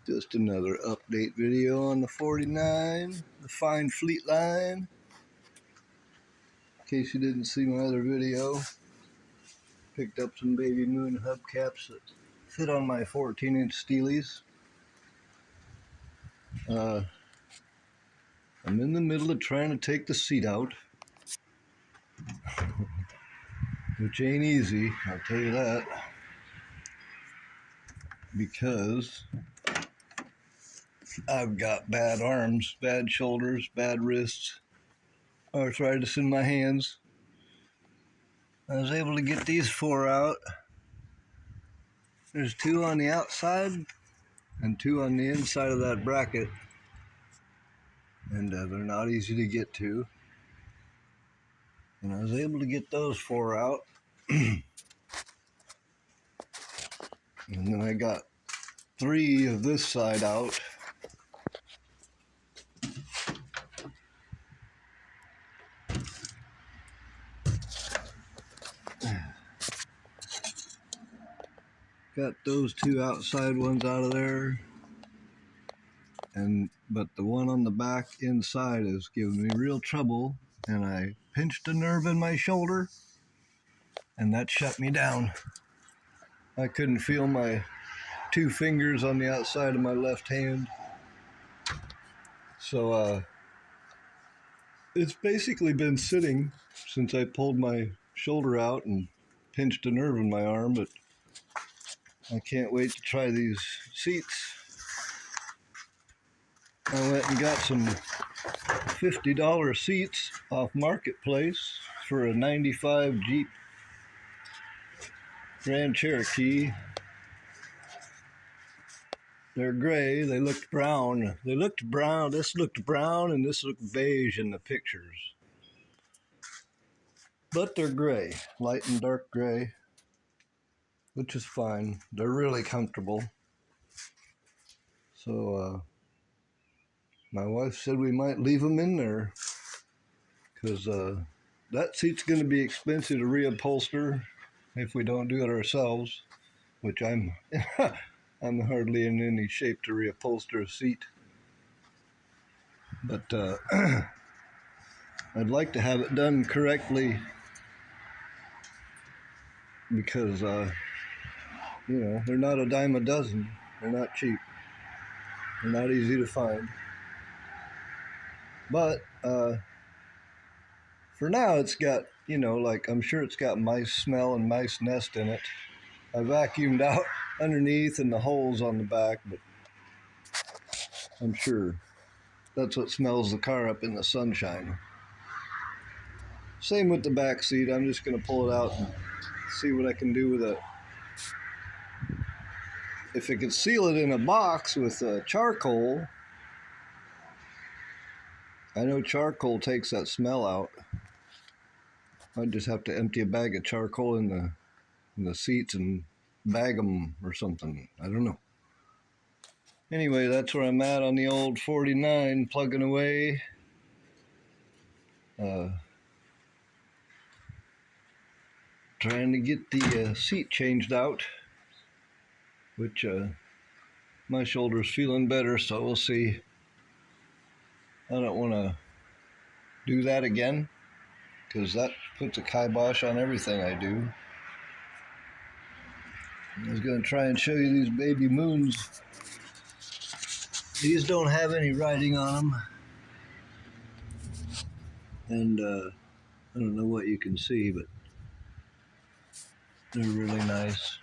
Just another update video on the 49, the fine fleetline. In case you didn't see my other video, picked up some baby moon hubcaps that fit on my 14-inch steelies. I'm in the middle of trying to take the seat out, which ain't easy, I'll tell you that, because I've got bad arms, bad shoulders, bad wrists, arthritis in my hands. I was able to get these 4 out. There's 2 on the outside and 2 on the inside of that bracket, and they're not easy to get to. And I was able to get those 4 out. And then I got 3 of this side out. Got those 2 outside ones out of there. But the one on the back inside is giving me real trouble, and I pinched a nerve in my shoulder, and that shut me down. I couldn't feel my 2 fingers on the outside of my left hand. So it's basically been sitting since I pulled my shoulder out and pinched a nerve in my arm, but I can't wait to try these seats. I went and got some $50 seats off Marketplace for a 95 Jeep Grand Cherokee. They're gray, they looked brown. This looked brown and this looked beige in the pictures. But they're gray, light and dark gray, which is fine. They're really comfortable. So my wife said we might leave them in there, because that seat's going to be expensive to reupholster if we don't do it ourselves, which I'm hardly in any shape to reupholster a seat. But I'd like to have it done correctly, because they're not a dime a dozen. They're not cheap. They're not easy to find. But for now, it's got, I'm sure it's got mice smell and mice nest in it. I vacuumed out underneath and the holes on the back, but I'm sure that's what smells the car up in the sunshine. Same with the back seat. I'm just going to pull it out and see what I can do with it. If I could seal it in a box with charcoal. I know charcoal takes that smell out. I'd just have to empty a bag of charcoal in the seats and bag them or something. I don't know. Anyway, that's where I'm at on the old 49, plugging away. Trying to get the seat changed out, which my shoulder's feeling better, so we'll see. I don't want to do that again, because that puts a kibosh on everything I do. I was going to try and show you these baby moons. These don't have any writing on them. And I don't know what you can see, but they're really nice.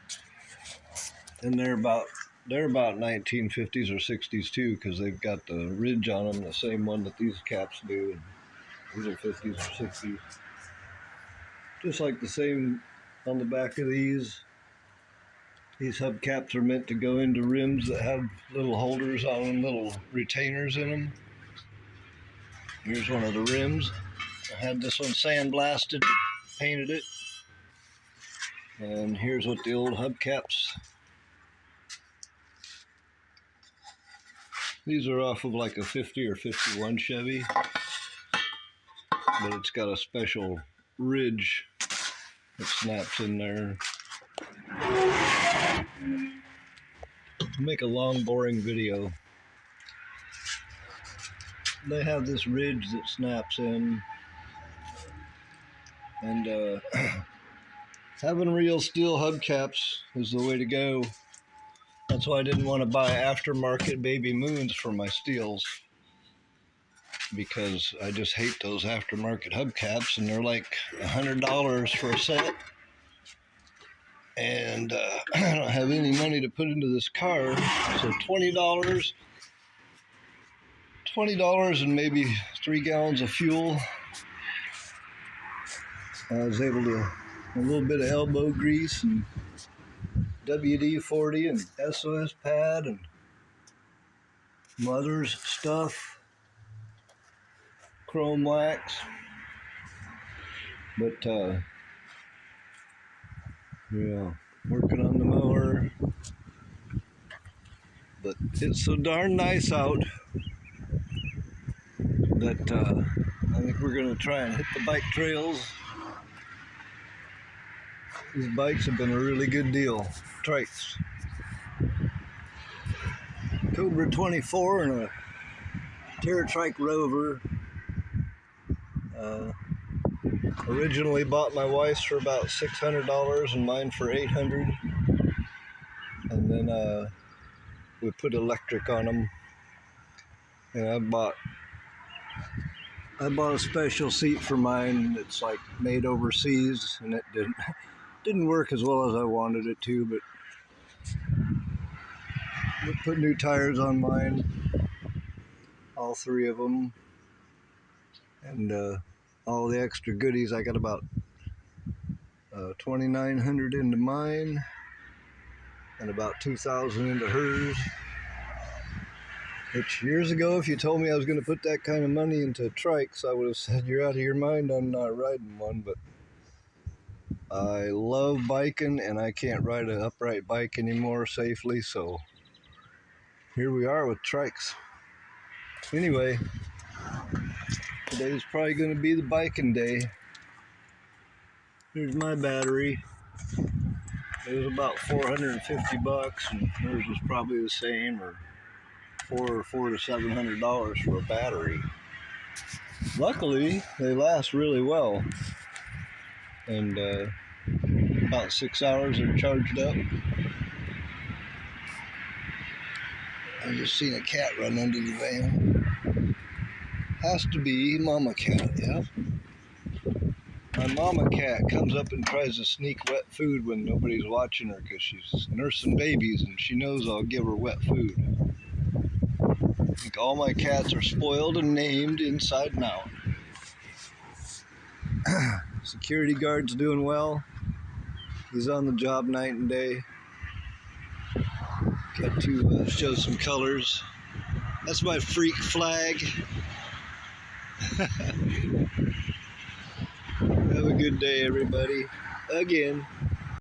And they're about 1950s or 60s too, because they've got the ridge on them, the same one that these caps do. And these are 50s or 60s. Just like the same on the back of these. These hubcaps are meant to go into rims that have little holders on them, little retainers in them. Here's one of the rims. I had this one sandblasted, painted it. And here's what the old hubcaps. These are off of like a 50 or 51 Chevy, but it's got a special ridge that snaps in there. make a long, boring video. They have this ridge that snaps in, and having real steel hubcaps is the way to go. That's why I didn't want to buy aftermarket baby moons for my steels, because I just hate those aftermarket hubcaps, and they're like $100 for a set. And I don't have any money to put into this car, so $20 and maybe 3 gallons of fuel. I was able to, a little bit of elbow grease and WD-40 and SOS pad and mother's stuff, chrome wax. But yeah, working on the mower. But it's so darn nice out that I think we're going to try and hit the bike trails. These bikes have been a really good deal. Trikes. Cobra 24 and a TerraTrike Rover. Originally bought my wife's for about $600 and mine for $800. And then we put electric on them. And I bought a special seat for mine that's like made overseas, and it didn't work as well as I wanted it to, but we put new tires on mine, all 3 of them, and all the extra goodies. I got about $2,900 into mine and about $2,000 into hers. Which years ago, if you told me I was going to put that kind of money into trikes, I would have said, you're out of your mind, I'm not riding one. But I love biking, and I can't ride an upright bike anymore safely, so here we are with trikes. Anyway, today's probably going to be the biking day. Here's my battery. It was about $450, and hers was probably the same, or $400 to $700 for a battery. Luckily, they last really well, and about 6 hours they're charged up. I just seen a cat run under the van. Has to be mama cat, yeah. My mama cat comes up and tries to sneak wet food when nobody's watching her, because she's nursing babies and she knows I'll give her wet food. I think all my cats are spoiled and named inside and out. Security guard's doing well. He's on the job night and day. Got to show some colors. That's my freak flag. Have a good day, everybody. Again.